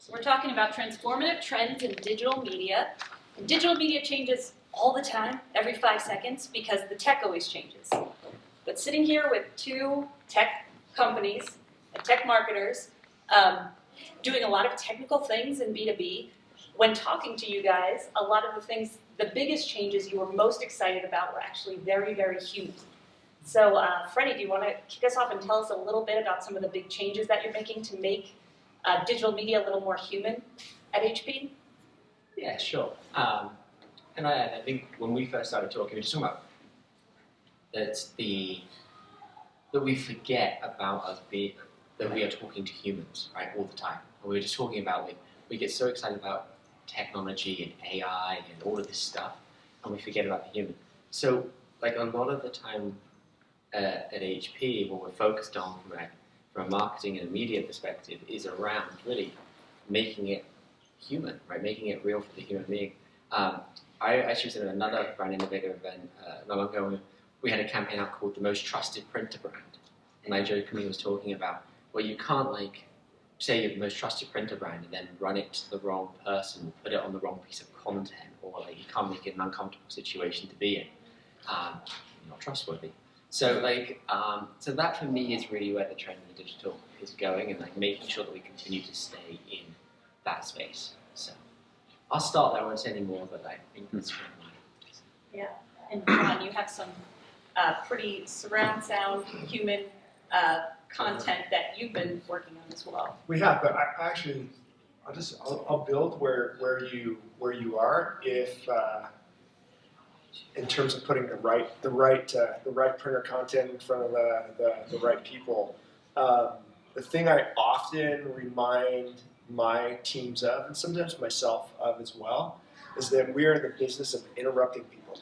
So we're talking about transformative trends in digital media. And digital media changes all the time, every 5 seconds, because the tech always changes. But sitting here with two tech companies and tech marketers doing a lot of technical things in B2B, when talking to you guys, a lot of the things, the biggest changes you were most excited about were actually very, very human. So Freddie, do you want to kick us off and tell us a little bit about some of the big changes that you're making to make digital media a little more human at HP? Yeah, sure. And I think when we first started talking, we were just talking about that we forget about us being, that we are talking to humans, right, all the time. And we were just talking about, like, we get so excited about technology and AI and all of this stuff, and we forget about the human. So, like, a lot of the time at HP, what we're focused on from a marketing and a media perspective is around really making it human, right? Making it real for the human being. I actually was at another brand innovator event not long ago. We had a campaign out called the Most Trusted Printer Brand, and I jokingly was talking about, well, you can't like say you're the most trusted printer brand and then run it to the wrong person, put it on the wrong piece of content, or like you can't make it an uncomfortable situation to be in. You're not trustworthy. So like, so that for me is really where the trend in the digital is going, and like making sure that we continue to stay in that space. So I'll start there. I won't say any more, but I think that's kind of mine. Yeah, and John, you have some pretty surround sound human content that you've been working on as well. We have, but I'll build where you are if. In terms of putting the right printer content in front of the right people. The thing I often remind my teams of, and sometimes myself of as well, is that we're in the business of interrupting people.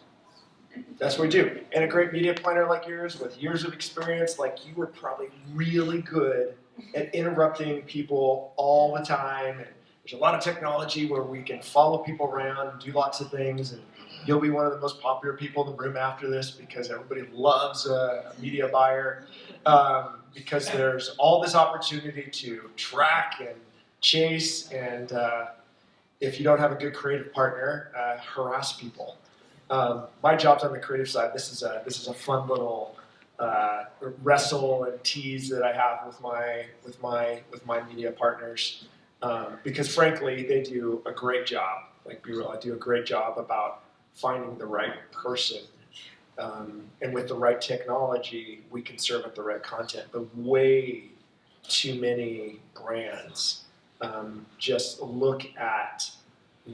That's what we do. And a great media planner like yours, with years of experience, like you were probably really good at interrupting people all the time. And there's a lot of technology where we can follow people around and do lots of things. And you'll be one of the most popular people in the room after this because everybody loves a media buyer because there's all this opportunity to track and chase, and if you don't have a good creative partner, harass people. My job's on the creative side. This is a fun little wrestle and tease that I have with my media partners because frankly they do a great job. Like be real, I do a great job about finding the right person, and with the right technology, we can serve up the right content. But way too many brands just look at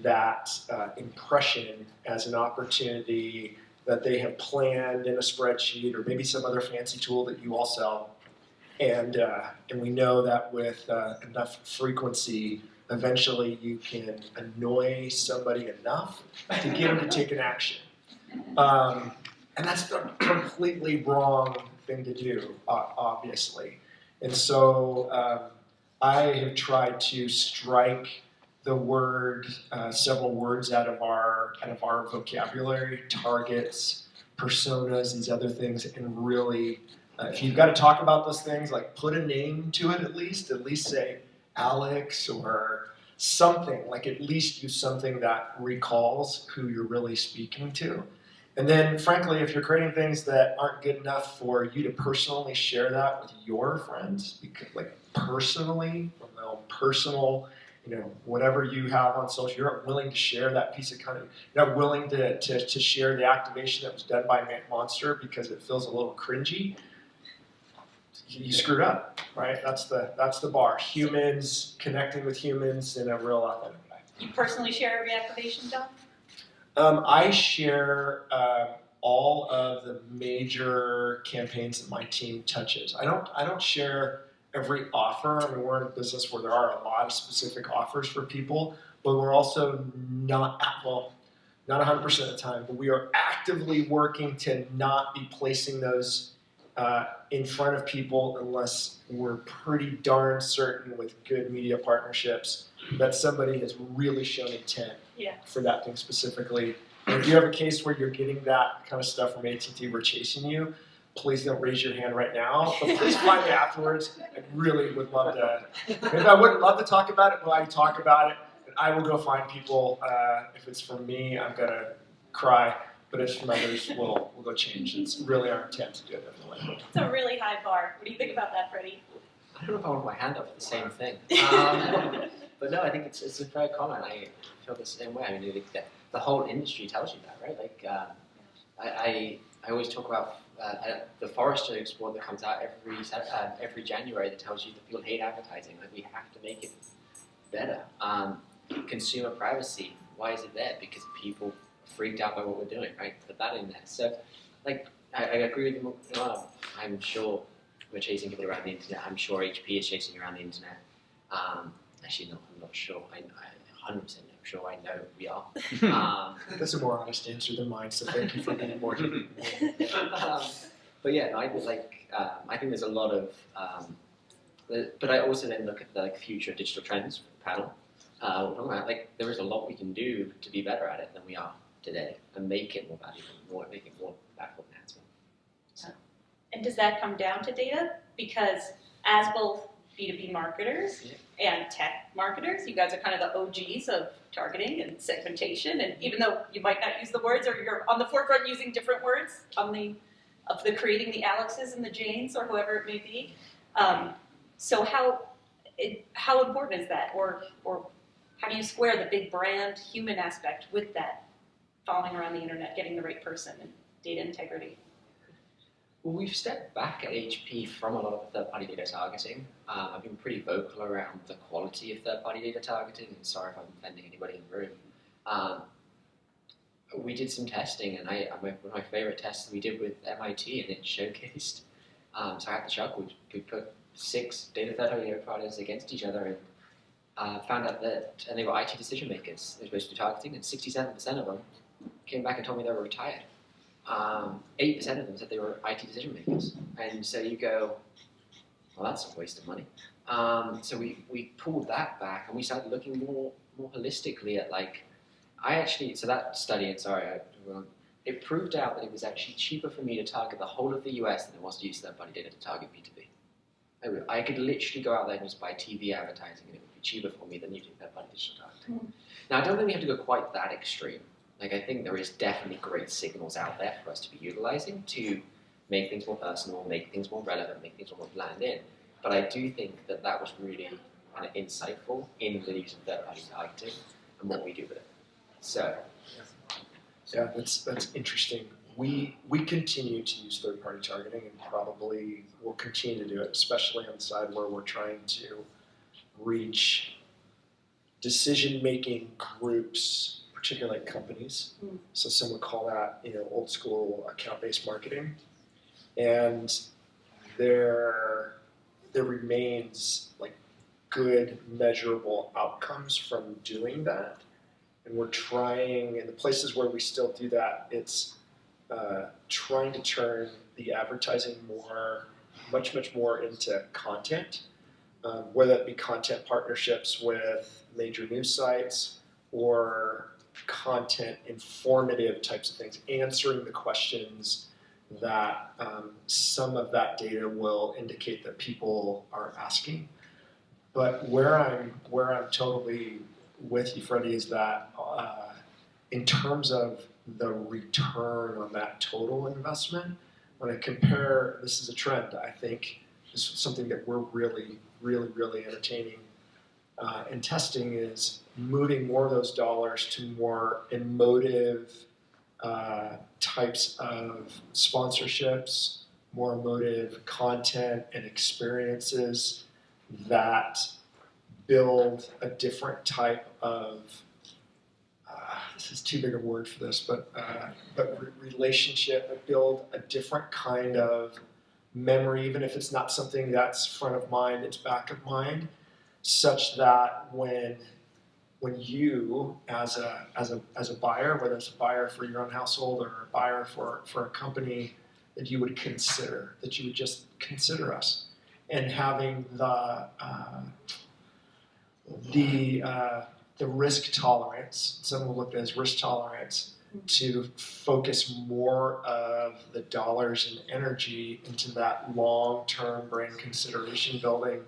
that impression as an opportunity that they have planned in a spreadsheet or maybe some other fancy tool that you all sell. And we know that with enough frequency, eventually you can annoy somebody enough to get them to take an action. And that's the completely wrong thing to do, obviously. And so I have tried to strike the word, several words out of our vocabulary, targets, personas, these other things, and really, if you've got to talk about those things, like put a name to it at least say Alex or something, like at least use something that recalls who you're really speaking to. And then frankly, if you're creating things that aren't good enough for you to personally share that with your friends, because like personally, from their own personal, whatever you have on social, you're not willing to share that piece of content, you're not willing to share the activation that was done by Monster because it feels a little cringy, you screwed up, right? That's the bar. Humans connecting with humans in a real authentic way. You personally share every activation, John? I share all of the major campaigns that my team touches. I don't share every offer. I mean, we're in a business where there are a lot of specific offers for people, but we're also not 100% of the time, but we are actively working to not be placing those in front of people unless we're pretty darn certain with good media partnerships that somebody has really shown intent for that thing specifically. And if you have a case where you're getting that kind of stuff from AT&T, we're chasing you, please don't raise your hand right now, but please find me afterwards. I really would love to. Maybe I wouldn't love to talk about it, but I talk about it. And I will go find people. If it's from me, I'm going to cry. But if it's from others, we'll go change. It's really our intent to do it definitely. It's a really high bar. What do you think about that, Freddie? I don't know if I want my hand up for the same thing. But no, I think it's a fair comment. I feel the same way. I mean, the whole industry tells you that, right? Like, I always talk about the Forrester report that comes out every January that tells you that people hate advertising. Like, we have to make it better. Consumer privacy, why is it there? Because people are freaked out by what we're doing, right? Put that in there. So, like, I agree with you. I'm sure we're chasing people around the internet. I'm sure HP is chasing around the internet. Actually, no, I'm not sure. I'm 100% sure I know we are. That's a more honest answer than mine, so thank you for being more. But yeah, no, I think there's a lot of. But I also then look at the future digital trends panel. We're talking about, like, there is a lot we can do to be better at it than we are today, and make it more valuable, make it more impactful enhancement. So. And does that come down to data? Because as both B2B marketers and tech marketers, you guys are kind of the OGs of targeting and segmentation. And even though you might not use the words, or you're on the forefront using different words of the creating the Alexes and the Janes or whoever it may be. So how important is that, or how do you square the big brand human aspect with that following around the internet, getting the right person and data integrity? Well, we've stepped back at HP from a lot of the third-party data targeting. I've been pretty vocal around the quality of third-party data targeting, and sorry if I'm offending anybody in the room. We did some testing, and one of my favorite tests we did with MIT, and it showcased. So I have to chuckle. We put 6 third-party data providers against each other, and found out that, and they were IT decision makers. They were supposed to be targeting, and 67% of them came back and told me they were retired. 8% of them said they were IT decision makers. And so you go, well, that's a waste of money. So we pulled that back, and we started looking more holistically at, like, so that study, and sorry, it proved out that it was actually cheaper for me to target the whole of the US than it was to use third-party data to target B2B. I could literally go out there and just buy TV advertising, and it would be cheaper for me than using third-party digital targeting. Now, I don't think we have to go quite that extreme. Like, I think there is definitely great signals out there for us to be utilizing to make things more personal, make things more relevant, make things more blend in. But I do think that was really kind of insightful in the use of third-party targeting and what we do with it. So, yeah, that's interesting. We continue to use third-party targeting, and probably will continue to do it, especially on the side where we're trying to reach decision-making groups, particularly like companies. So some would call that, old school account-based marketing. And there remains, like, good measurable outcomes from doing that. And we're trying, in the places where we still do that, it's trying to turn the advertising much more into content, whether it be content partnerships with major news sites or content informative types of things, answering the questions that some of that data will indicate that people are asking. But where I'm totally with you, Freddie, is that in terms of the return on that total investment, when I compare, this is a trend, I think this is something that we're really entertaining and testing, is moving more of those dollars to more emotive types of sponsorships, more emotive content and experiences that build a different type of, this is too big a word for this, but relationship, that build a different kind of memory, even if it's not something that's front of mind, it's back of mind, such that when you, as a buyer, whether it's a buyer for your own household or a buyer for a company, that you would just consider us, and having the risk tolerance, some will look at it as risk tolerance, to focus more of the dollars and energy into that long-term brand consideration building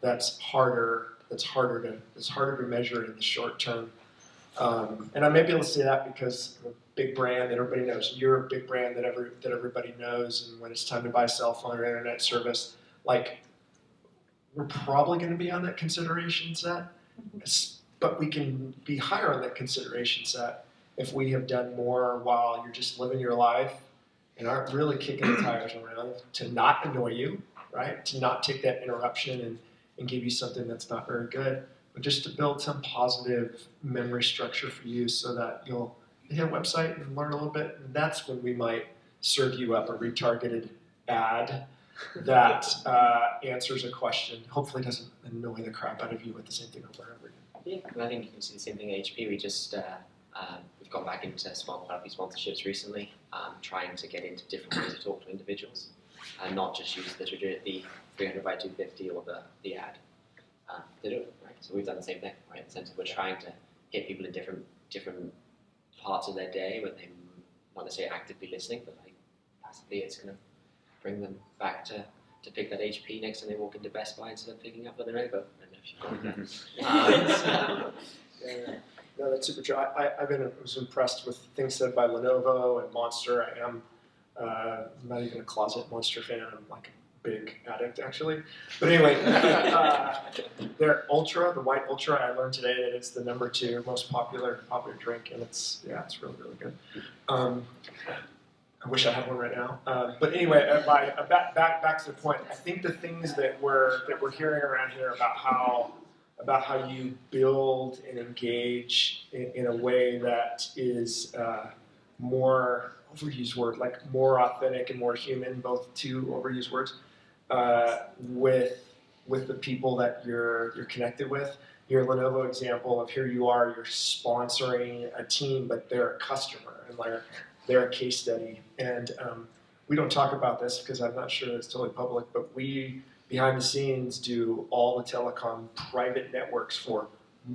that's harder to measure in the short term. And I may be able to say that because I'm a big brand that everybody knows. You're a big brand that everybody knows, and when it's time to buy a cell phone or internet service, like, we're probably going to be on that consideration set, but we can be higher on that consideration set if we have done more while you're just living your life and aren't really kicking the tires around to not annoy you, right? To not take that interruption and give you something that's not very good, but just to build some positive memory structure for you so that you'll hit a website and learn a little bit. And that's when we might serve you up a retargeted ad that answers a question, hopefully doesn't annoy the crap out of you with the same thing over and over again. Yeah, I think you can see the same thing at HP. We just we've gone back into smart quality sponsorships recently, trying to get into different ways to talk to individuals, and not just use the 300 by 250 or the ad. To do it, right? So we've done the same thing, right? In the sense of we're trying to hit people in different parts of their day when they not necessarily actively listening, but like passively, it's going to bring them back to pick that HP next time they walk into Best Buy instead of picking up Lenovo. I don't know if you've got that. Yeah. No, that's super true. I was impressed with things said by Lenovo and Monster. I am not even a closet Monster fan. I'm like a big addict, actually. But anyway, their Ultra, the white Ultra, I learned today that it's the #2 most popular drink, and it's really, really good. I wish I had one right now. But anyway, back to the point. I think the things that we're hearing around here about how you build and engage in a way that is more overused word, like more authentic and more human, both two overused words, with the people that you're connected with. Your Lenovo example of here you are, you're sponsoring a team, but they're a customer and they're a case study. And we don't talk about this because I'm not sure it's totally public, but we, behind the scenes, do all the telecom private networks for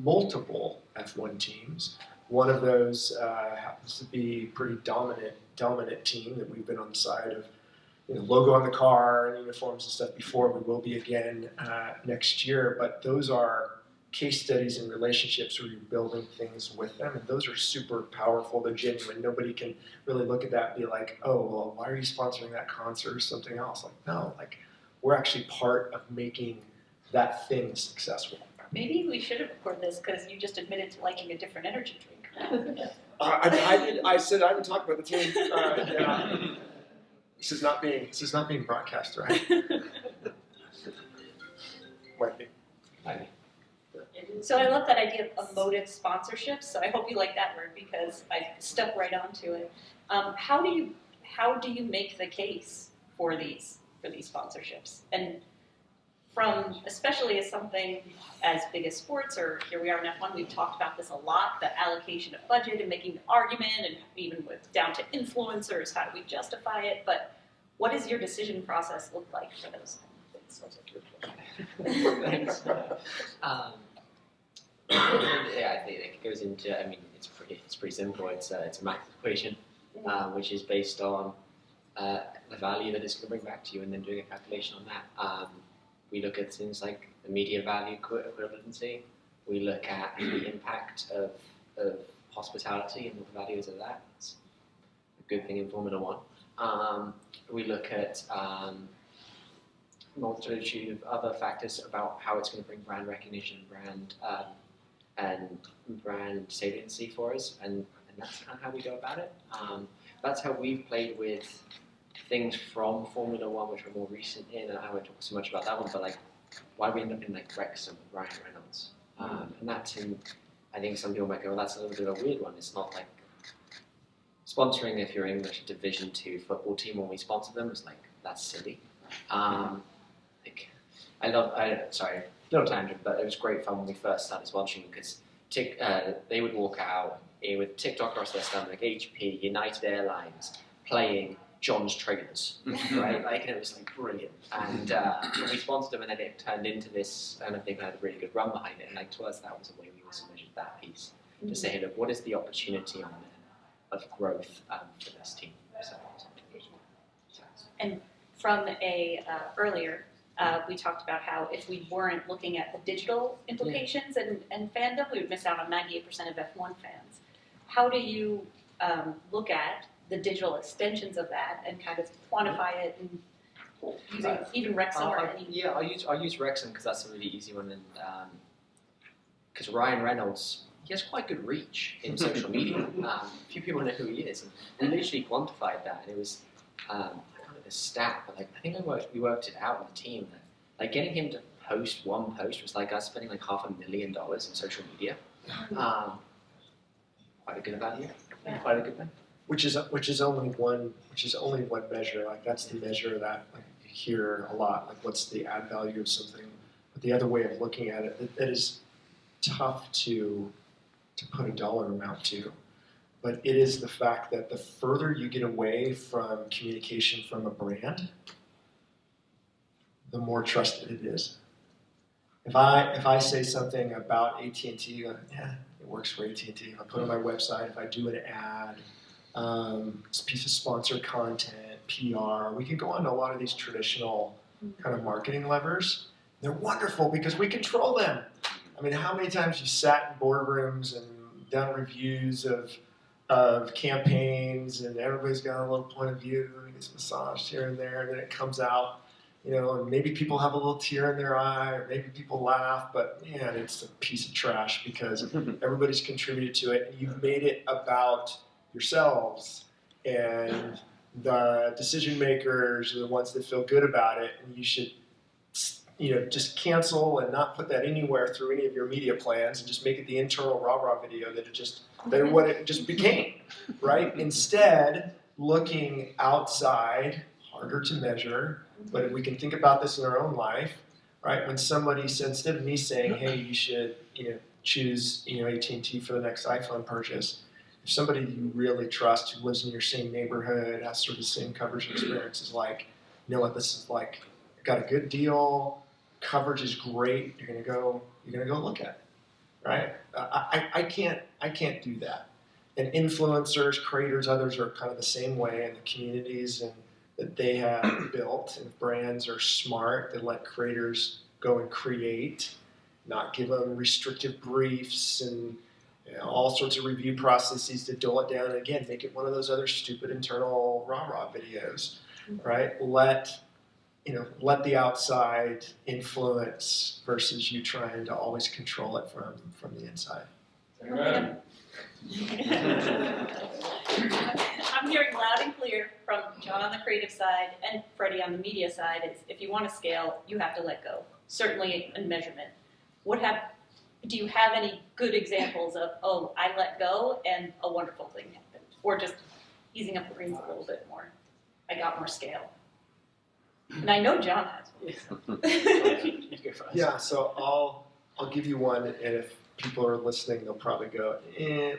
multiple F1 teams. One of those happens to be a pretty dominant team that we've been on the side of, logo on the car and uniforms and stuff before. We will be again next year, but those are case studies and relationships where you're building things with them, and those are super powerful. They're genuine. Nobody can really look at that and be like, oh, well, why are you sponsoring that concert or something else? Like, no, we're actually part of making that thing successful. Maybe we should have recorded this because you just admitted to liking a different energy drink. I said I would talk about the team. Yeah. This is not being broadcast, right? Might be. So I love that idea of emotive sponsorships. So I hope you like that word because I stuck right onto it. How do you make the case for these sponsorships? And from, especially as something as big as sports, or here we are in F1, we've talked about this a lot, the allocation of budget and making the argument, and even with down to influencers, how do we justify it? But what does your decision process look like for those things? Sounds like your question. Thanks. Yeah, I think it goes into. I mean, it's pretty simple. It's a math equation, which is based on the value that it's going to bring back to you, and then doing a calculation on that. We look at things like the media value equivalency. We look at the impact of hospitality and what the value is of that. It's a good thing in Formula One. We look at multitude of other factors about how it's going to bring brand recognition, and brand saliency for us, and that's kind of how we go about it. That's how we've played with things from Formula One, which are more recent in, and I won't talk so much about that one, but like why we end up in like Wrexham with Ryan Reynolds, and that's in. I think some people might go, well, that's a little bit of a weird one. It's not like sponsoring if you're English a Division 2 football team when we sponsor them. It's like that's silly. Sorry, no tangent, but it was great fun when we first started sponsoring because they would walk out with TikTok across their stomach, like HP, United Airlines, playing John's Trailers, right? Like, and it was like brilliant. And we sponsored them, and then it turned into this, and I think I had a really good run behind it. And like to us, that was the way we also measured that piece to say, hey, look, what is the opportunity on there growth for this team. So, And from earlier, we talked about how if we weren't looking at the digital implications and fandom, we would miss out on 98% of F1 fans. How do you look at the digital extensions of that and kind of quantify it and using even Wrexham or any? Yeah, I'll use Wrexham because that's a really easy one, and because Ryan Reynolds, he has quite good reach in social media. Few people know who he is, and we literally quantified that, and it was I don't know the stat, but like I think we worked it out with the team that like getting him to post one post was like us spending like $500,000 in social media. Quite a good value, quite a good thing. Which is only one measure. Like that's the measure that like you hear a lot. Like what's the add value of something? But the other way of looking at it, it is tough to put a dollar amount to. But it is the fact that the further you get away from communication from a brand, the more trusted it is. If I say something about AT&T, yeah, it works for AT&T. If I put it on my website, if I do an ad, it's a piece of sponsored content, PR, we can go on to a lot of these traditional kind of marketing levers. They're wonderful because we control them. I mean, how many times you sat in boardrooms and done reviews of campaigns, and everybody's got a little point of view, and it's massaged here and there, and then it comes out, and maybe people have a little tear in their eye, or maybe people laugh, but man, it's a piece of trash because everybody's contributed to it, and you've made it about yourselves, and the decision makers are the ones that feel good about it, and you should just cancel and not put that anywhere through any of your media plans and just make it the internal rah-rah video that what it just became, right? Instead, looking outside, harder to measure, but if we can think about this in our own life, right? When somebody said, instead of me saying, hey, you should choose AT&T for the next iPhone purchase, if somebody you really trust who lives in your same neighborhood, has sort of the same coverage experience is like, you know what, this is like, got a good deal, coverage is great, you're gonna go look at it, right? I can't do that. And influencers, creators, others are kind of the same way, and the communities and that they have built, and brands are smart, they let creators go and create, not give them restrictive briefs and all sorts of review processes to dull it down, and again, make it one of those other stupid internal rah-rah videos, right? Let the outside influence versus you trying to always control it from the inside. I'm hearing loud and clear from John on the creative side and Freddie on the media side is if you want to scale, you have to let go. Certainly in measurement. Do you have any good examples of, I let go and a wonderful thing happened? Or just easing up the reins a little bit more? I got more scale. And I know John has one. Yeah, so I'll give you one, and if people are listening, they'll probably go,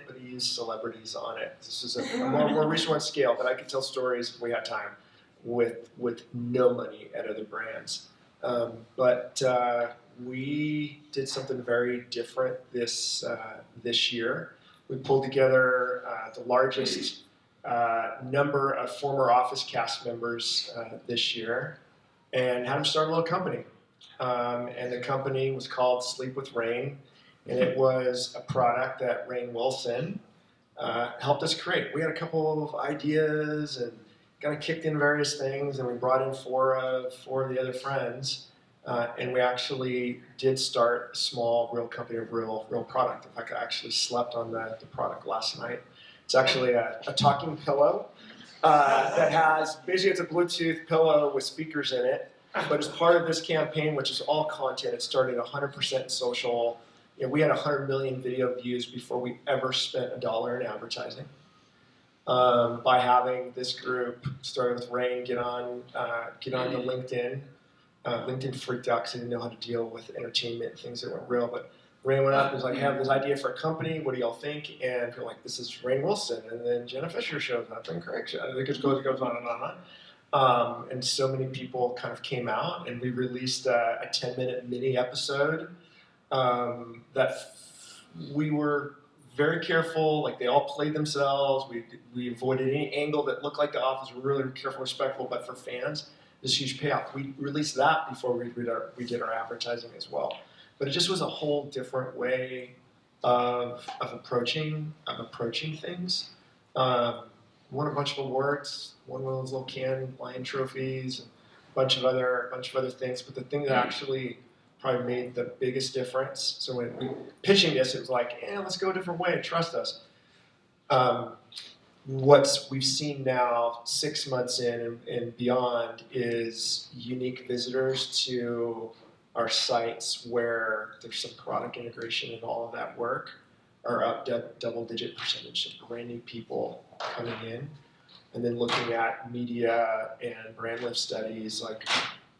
but he used celebrities on it. This is a more recent one scale, but I could tell stories if we had time with no money at other brands. But we did something very different this year. We pulled together the largest number of former Office cast members this year and had them start a little company. And the company was called Sleep with Rain, and it was a product that Rainn Wilson helped us create. We had a couple of ideas and kind of kicked in various things, and we brought in four of the other friends, and we actually did start a small, real company, a real product. In fact, I actually slept on the product last night. It's actually a talking pillow that has, basically it's a Bluetooth pillow with speakers in it, but as part of this campaign, which is all content, it started 100% social. We had 100 million video views before we ever spent $1 in advertising. By having this group, started with Rainn, get on to LinkedIn. LinkedIn freaked out because they didn't know how to deal with entertainment and things that weren't real, but Rainn went up and was like, I have this idea for a company, what do y'all think? And we're like, this is Rainn Wilson. And then Jenna Fischer shows up, and Craig shows up. I think it goes on and on and on. And so many people kind of came out, and we released a 10-minute mini episode that we were very careful. Like they all played themselves. We avoided any angle that looked like the office. We were really careful, respectful. But for fans, this huge payoff. We released that before we did our advertising as well. But it just was a whole different way of approaching things. Won a bunch of awards. Won one of those little Cannes Lion trophies. And a bunch of other things. But the thing that actually probably made the biggest difference. So when we pitching this, it was like, let's go a different way. Trust us. What we've seen now, 6 months in and beyond, is unique visitors to our sites where there's some product integration and all of that work are up double-digit percentage of brand new people coming in. And then looking at media and brand lift studies, like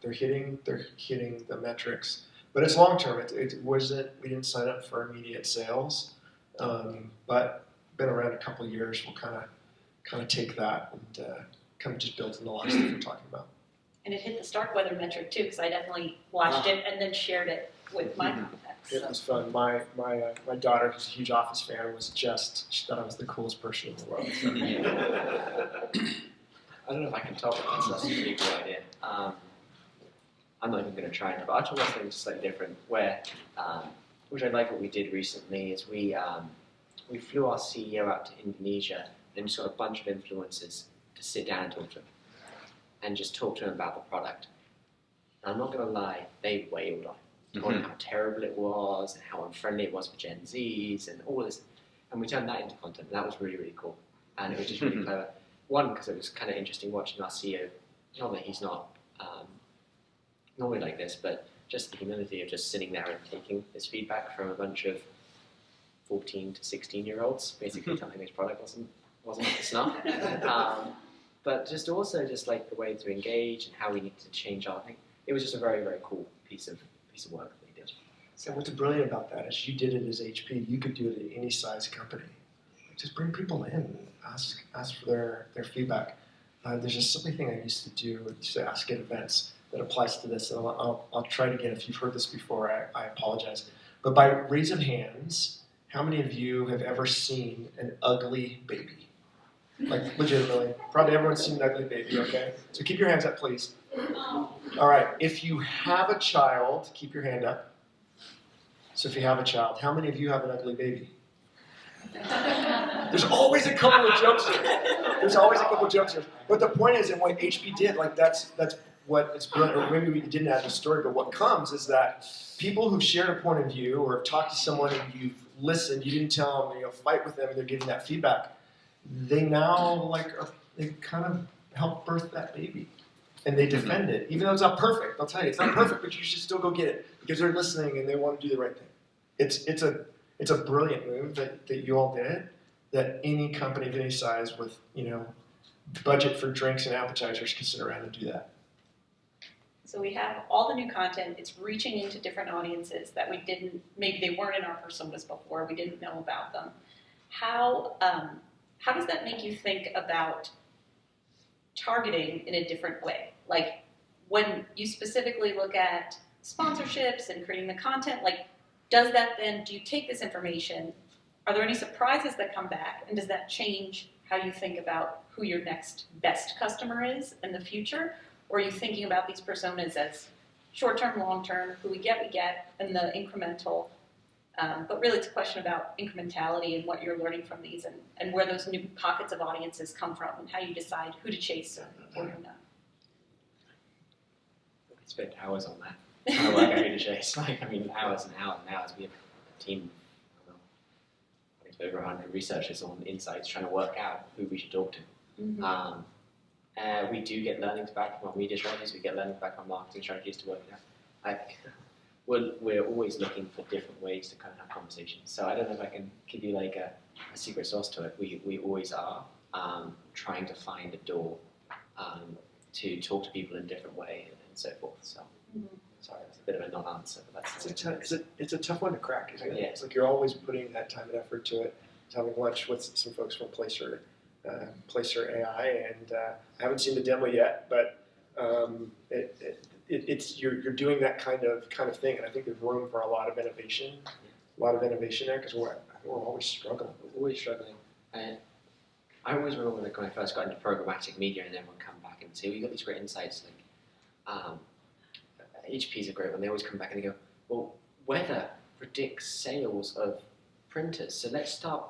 they're hitting the metrics. But it's long term. It wasn't. We didn't sign up for immediate sales, but been around a couple of years. We'll kind of take that and kind of just build in the last thing we're talking about. And it hit the Starkweather metric too, because I definitely watched it and then shared it with my contacts. It was fun. My daughter, who's a huge Office fan, she thought I was the coolest person in the world. So. I don't know if I can top it. That's a really good idea. I'm not even going to try and, but I'll talk about something slightly different. Where, which I like what we did recently, is we flew our CEO out to Indonesia and just got a bunch of influencers to sit down and talk to him, and just talk to him about the product. And I'm not going to lie, they wailed on it, on how terrible it was and how unfriendly it was for Gen Zs and all this. And we turned that into content, and that was really, really cool. And it was just really clever. One, because it was kind of interesting watching our CEO. Not that he's not normally like this, but just the humility of just sitting there and taking this feedback from a bunch of 14 to 16-year-olds, basically telling his product wasn't up to snuff. But just also just like the way to engage and how we need to change our thing. It was just a very, very cool piece of work that we did. So what's brilliant about that is you did it as HP. You could do it at any size company. Just bring people in and ask for their feedback. There's a silly thing I used to do to ask at events that applies to this. And I'll try it again. If you've heard this before, I apologize. But by raise of hands, how many of you have ever seen an ugly baby? Like, legitimately. Probably everyone's seen an ugly baby, okay? So keep your hands up, please. All right. If you have a child, keep your hand up. So if you have a child, how many of you have an ugly baby? There's always a couple of jokesters. But the point is, and what HP did, like that's what it's brilliant. Or maybe we didn't add the story, but what comes is that people who've shared a point of view or have talked to someone and you've listened, you didn't tell them, fight with them, and they're giving that feedback. They now they kind of help birth that baby, and they defend it, even though it's not perfect. I'll tell you, it's not perfect, but you should still go get it because they're listening and they want to do the right thing. It's a brilliant move that you all did. That any company of any size with budget for drinks and appetizers can sit around and do that. So we have all the new content. It's reaching into different audiences that maybe they weren't in our personas before. We didn't know about them. How does that make you think about targeting in a different way? Like when you specifically look at sponsorships and creating the content, do you take this information? Are there any surprises that come back? And does that change how you think about who your next best customer is in the future? Or are you thinking about these personas as short-term, long-term, who we get, and the incremental? But really it's a question about incrementality and what you're learning from these and where those new pockets of audiences come from and how you decide who to chase or who not. We could spend hours on that. I work out who to chase. Hours and hours and hours. We have a team of over 100 researchers on insights trying to work out who we should talk to. Mm-hmm. We do get learnings back from our media strategies. We get learnings back from our marketing strategies to work it out. I think we're always looking for different ways to kind of have conversations. So I don't know if I can give you a secret sauce to it. We always are trying to find a door to talk to people in a different way and so forth. So sorry, that's a bit of a non-answer, but that's it's a tough one to crack, isn't it? Yeah. It's like you're always putting that time and effort to it. Having lunch with some folks from Placer AI, and I haven't seen the demo yet, but you're doing that kind of thing, and I think there's room for a lot of innovation a lot of innovation there because we're always struggling. We're always struggling. And I always remember when I first got into programmatic media and everyone come back and say, well, you got these great insights. Like, HP's a great one. They always come back and they go, well, weather predicts sales of printers, so let's start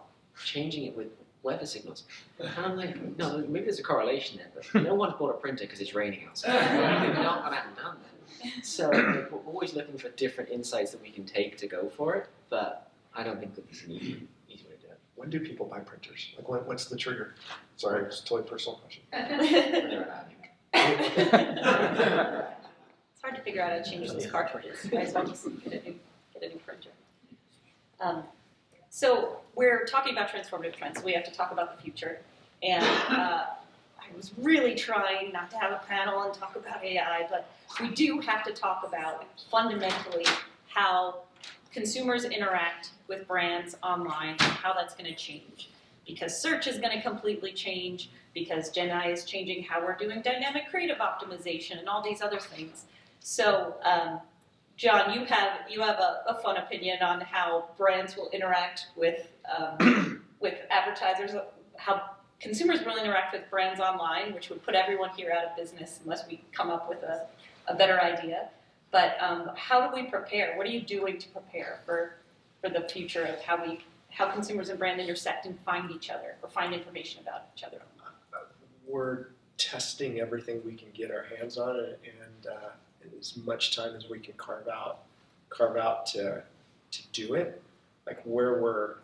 changing it with weather signals. And I'm like, no, maybe there's a correlation there, but no one's bought a printer because it's raining outside. We're not going to have none then. So like, we're always looking for different insights that we can take to go for it, but I don't think that this is an easy way to do it. When do people buy printers? Like, what's the trigger? Sorry, it's a totally personal question. When they're allowed. It's hard to figure out how to change those cartridges. You might as well just get a new printer. So we're talking about transformative trends, so we have to talk about the future. And I was really trying not to have a panel and talk about AI, but we do have to talk about fundamentally how consumers interact with brands online and how that's going to change. Because search is going to completely change, because Gen AI is changing how we're doing dynamic creative optimization and all these other things. So, John, you have a fun opinion on how brands will interact with advertisers, how consumers will interact with brands online, which would put everyone here out of business unless we come up with a better idea. But how do we prepare? What are you doing to prepare for the future of how consumers and brand intersect and find each other or find information about each other? We're testing everything we can get our hands on, and as much time as we can carve out to do it. Like where we're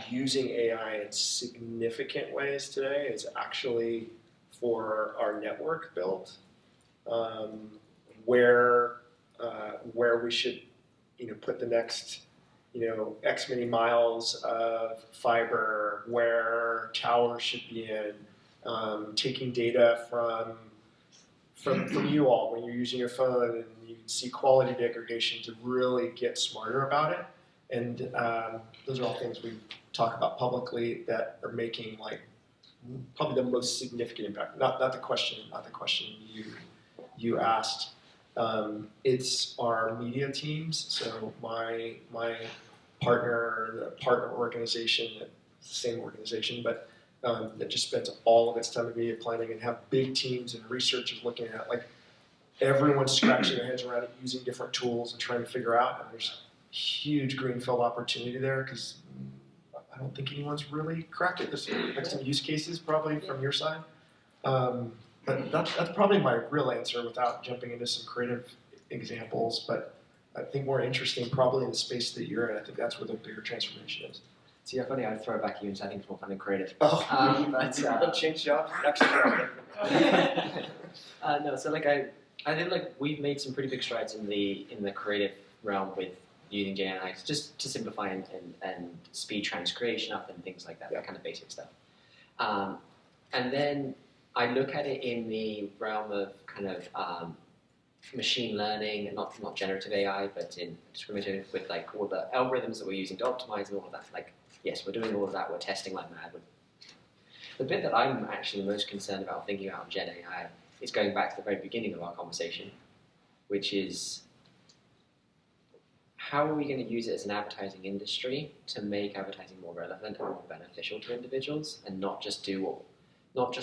using AI in significant ways today is actually for our network build, where we should put the next X many miles of fiber, where towers should be in, taking data from you all when you're using your phone and you see quality degradation to really get smarter about it. And those are all things we talk about publicly that are making like probably the most significant impact. Not the question you asked. It's our media teams. So my partner, the partner organization, it's the same organization, but that just spends all of its time in media planning and have big teams and researchers looking at like everyone's scratching their heads around it, using different tools and trying to figure out. And there's huge greenfield opportunity there because I don't think anyone's really cracked it. There's like some use cases probably from your side. But that's probably my real answer without jumping into some creative examples. But I think more interesting probably in the space that you're in. I think that's where the bigger transformation is. So yeah, funny, I'd throw it back at you and say I think it's more fun and creative. Oh, but change jobs. No, so like I think like we've made some pretty big strides in the creative realm with using Gen AI just to simplify and speed transcreation up and things like that, that kind of basic stuff. And then I look at it in the realm of kind of machine learning, and not generative AI, but in discriminative with like all the algorithms that we're using to optimize and all of that. Like, yes, we're doing all of that. We're testing like mad. The bit that I'm actually most concerned about thinking about Gen AI is going back to the very beginning of our conversation, which is how are we going to use it as an advertising industry to make advertising more relevant and more beneficial to individuals, and not just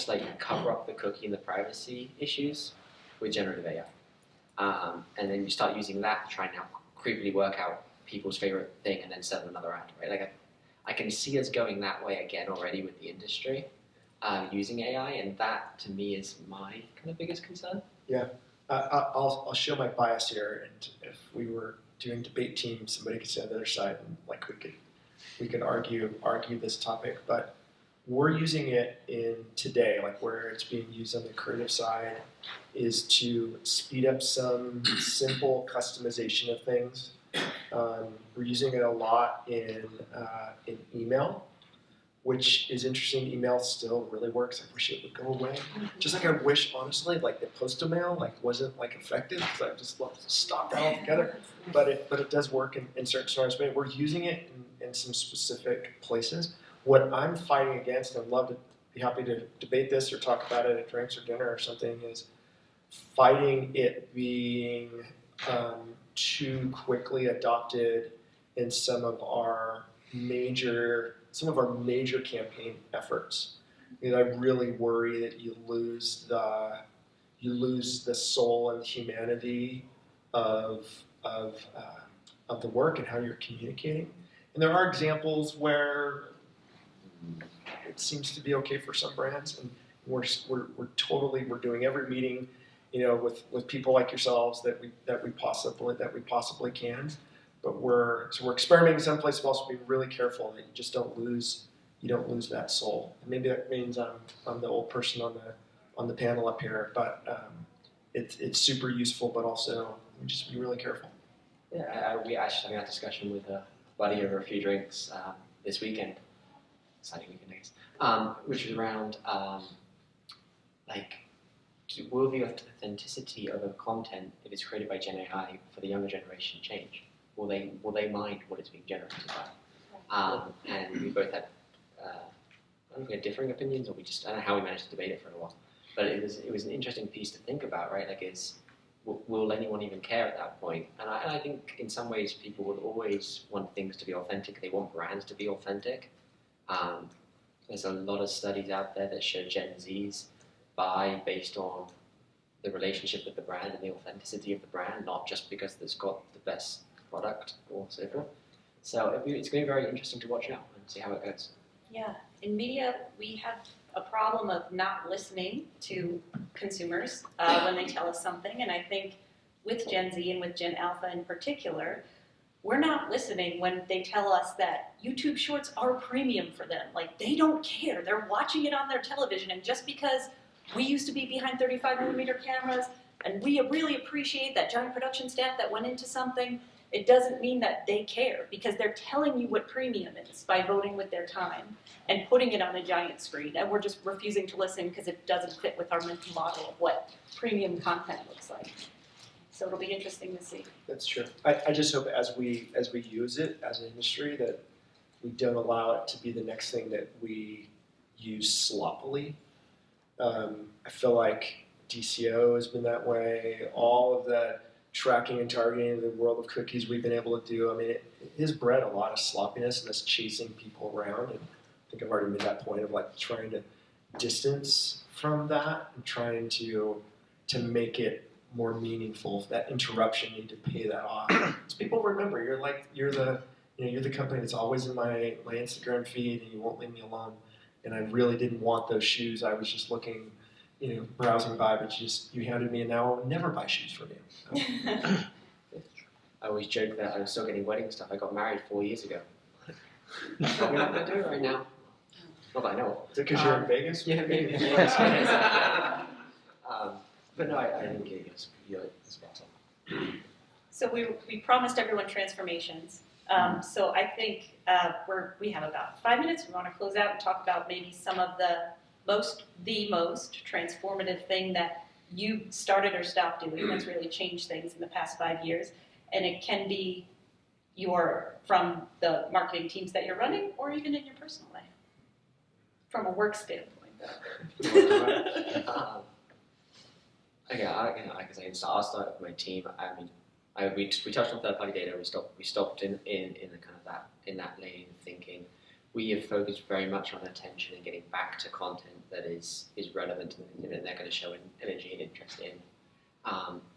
like cover up the cookie and the privacy issues with generative AI. And then you start using that to try and now creepily work out people's favorite thing and then sell another ad, right? Like I can see us going that way again already with the industry using AI, and that to me is my kind of biggest concern. Yeah, I'll show my bias here, and if we were doing debate teams, somebody could sit on the other side and like we could argue this topic, but we're using it in today, like where it's being used on the creative side is to speed up some simple customization of things. We're using it a lot in email, which is interesting. Email still really works. I wish it would go away. Just like I wish, honestly, like the postal mail like wasn't like effective because I just love to stop that altogether. But it does work in certain scenarios. But we're using it in some specific places. What I'm fighting against, and I'd love to be happy to debate this or talk about it at drinks or dinner or something, is fighting it being too quickly adopted in some of our major campaign efforts. I really worry that you lose the soul and humanity of the work and how you're communicating. And there are examples where it seems to be okay for some brands, and we're doing every meeting, with people like yourselves that we possibly can. But we're experimenting someplace, but also being really careful that you just don't lose that soul. And maybe that means I'm the old person on the panel up here, but it's super useful. But also we just be really careful. Yeah, we actually having that discussion with a buddy over a few drinks this weekend. Exciting weekend, I guess. Which was around will the authenticity of a content, if it's created by Gen AI for the younger generation, change? Will they mind what it's being generated by? And we both had I don't know if we had differing opinions, or I don't know how we managed to debate it for a while. But it was an interesting piece to think about, right? Will anyone even care at that point? And I think in some ways people will always want things to be authentic. They want brands to be authentic. There's a lot of studies out there that show Gen Zs buy based on the relationship with the brand and the authenticity of the brand, not just because it's got the best product or so forth. So it's going to be very interesting to watch now and see how it goes. Yeah, in media we have a problem of not listening to consumers when they tell us something, and I think with Gen Z and with Gen Alpha in particular, we're not listening when they tell us that YouTube Shorts are premium for them. They don't care. They're watching it on their television, and just because we used to be behind 35mm cameras and we really appreciate that giant production staff that went into something, it doesn't mean that they care, because they're telling you what premium is by voting with their time and putting it on a giant screen, and we're just refusing to listen because it doesn't fit with our mental model of what premium content looks like. So it'll be interesting to see. That's true. I just hope as we use it as an industry that we don't allow it to be the next thing that we use sloppily. I feel like DCO has been that way. All of the tracking and targeting the world of cookies we've been able to do, it has bred a lot of sloppiness and us chasing people around. And I think I've already made that point of trying to distance from that and trying to make it more meaningful. That interruption, you need to pay that off. Because people remember you're the company that's always in my Instagram feed and you won't leave me alone. And I really didn't want those shoes. I was just looking, browsing by, but you handed me, and now I'll never buy shoes from you. I always joke that I'm still getting wedding stuff. I got married 4 years ago. Probably not going to do it right now. Not that I know. Is it because you're in Vegas? Yeah, maybe. But no, I think you're spot on. So we promised everyone transformations. So I think we have about 5 minutes. We want to close out and talk about maybe some of the most transformative thing that you started or stopped doing that's really changed things in the past 5 years. And it can be from the marketing teams that you're running, or even in your personal life, from a work standpoint. I'll start with my team. We touched on third-party data. We stopped in the kind of that lane of thinking. We have focused very much on attention and getting back to content that is relevant to them and they're going to show energy and interest in.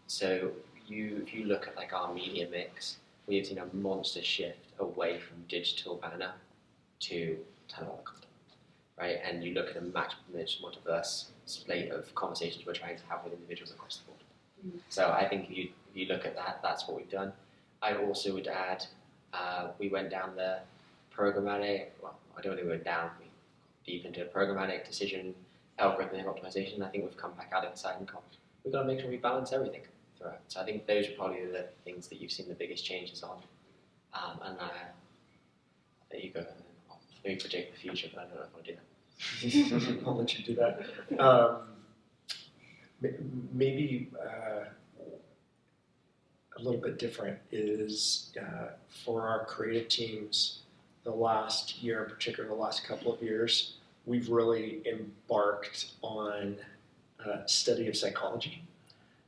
So if you look at our media mix, we have seen a monster shift away from digital banner to television content, right? And you look at a much more diverse slate of conversations we're trying to have with individuals across the board. Mm-hmm. So I think if you look at that, that's what we've done. I also would add, we went down the programmatic, I don't think we went down, we deep into programmatic decision, algorithmic optimization. I think we've come back out inside and gone, we've got to make sure we balance everything throughout. So I think those are probably the things that you've seen the biggest changes on. There you go. I'll maybe project the future, but I don't know if I want to do that. I'll let you do that. Maybe a little bit different is for our creative teams, the last year, in particular the last couple of years, we've really embarked on a study of psychology.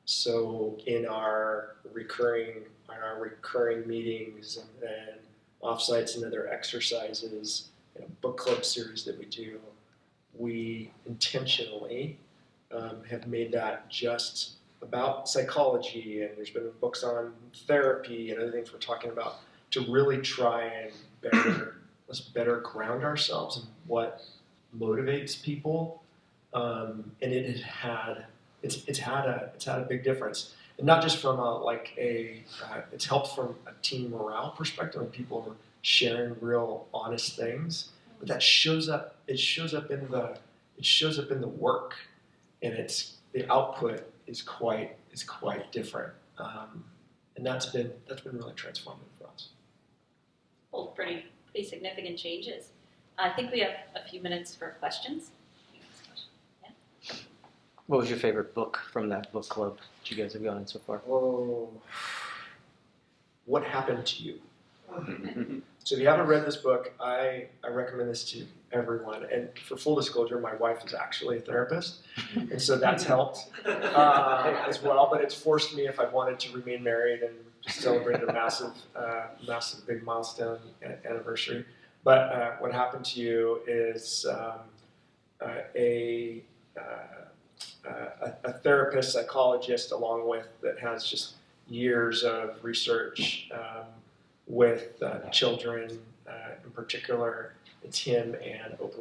So in our recurring meetings and offsites and other exercises, book club series that we do, we intentionally have made that just about psychology, and there's been books on therapy and other things we're talking about to really try and let's better ground ourselves in what motivates people, and it's had a big difference, and not just from it's helped from a team morale perspective when people are sharing real honest things, but that shows up. It shows up in the work, and the output is quite different, and that's been really transformative for us. Well, pretty significant changes. I think we have a few minutes for questions. Yeah. What was your favorite book from that book club that you guys have gone in so far? Oh, what happened to you? So if you haven't read this book, I recommend this to everyone. And for full disclosure, my wife is actually a therapist, and so that's helped as well. But it's forced me, if I wanted to remain married and celebrate a massive big milestone anniversary. But what happened to you is a therapist, psychologist, along with that has just years of research with children, in particular. It's him and Oprah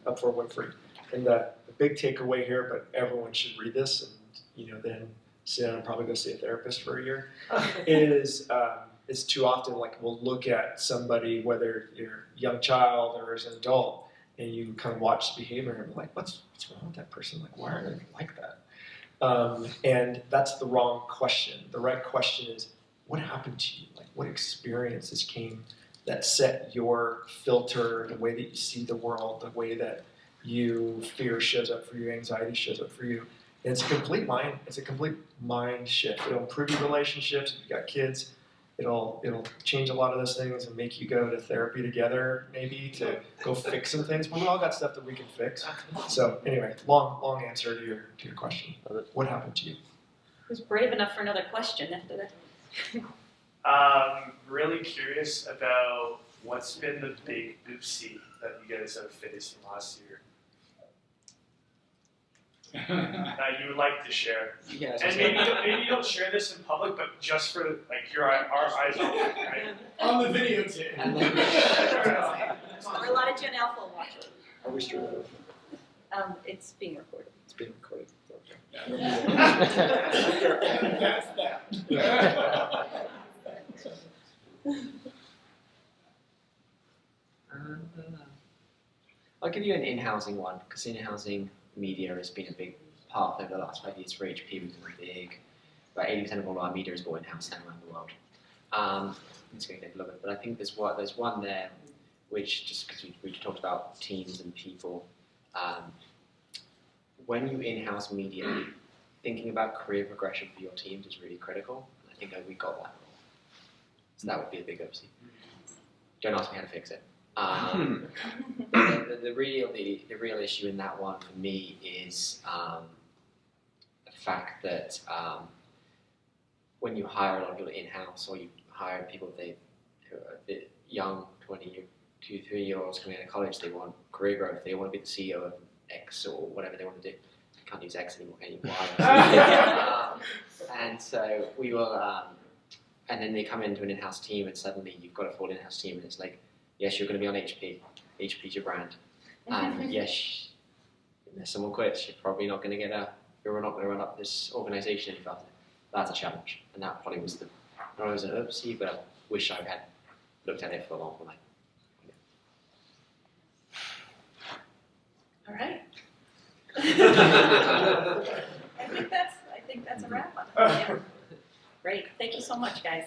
Winfrey. And the big takeaway here, but everyone should read this and then sit down and probably go see a therapist for a year, is too often we'll look at somebody, whether you're a young child or as an adult, and you kind of watch the behavior and be like, what's wrong with that person? Why are they like that? And that's the wrong question. The right question is, what happened to you? What experiences came that set your filter, the way that you see the world, the way that fear shows up for you, anxiety shows up for you. And it's a complete mind shift. It'll improve your relationships. If you've got kids, it'll change a lot of those things and make you go to therapy together, maybe to go fix some things. But we all got stuff that we can fix. So anyway, long answer to your question. What happened to you? Who's brave enough for another question after that? Really curious about what's been the big oopsie that you guys have faced in the last year that you would like to share. Yeah, And maybe you don't share this in public, but just for our eyes on it, right? On the videotape. Or a lot of Gen Alpha will watch it. Are we streaming? It's being recorded. It's being recorded. That's that. I'll give you an in-housing one, because in-housing media has been a big path over the last 5 years for HP. We've been big. About 80% of all our media is bought in-house now around the world. It's going to get a little bit, but I think there's one there, which, just because we talked about teams and people, when you in-house media, thinking about career progression for your teams is really critical. I think we got that wrong. So that would be a big oopsie. Don't ask me how to fix it. The real issue in that one for me is the fact that when you hire a lot of people in-house, or you hire people who are a bit young, 22, 3-year-olds coming out of college, they want career growth, they want to be the CEO of X or whatever they want to do. You can't use X anymore, can you? And so we will, and then they come into an in-house team, and suddenly you've got a full in-house team, and it's like, yes, you're going to be on HP. HP's your brand. And yes, unless someone quits, you're probably not going to you're not going to run up this organization any faster. That's a challenge. And that probably was not always an oopsie, but I wish I had looked at it for a long time. All right. I think that's a wrap on it. Yeah. Great. Thank you so much, guys.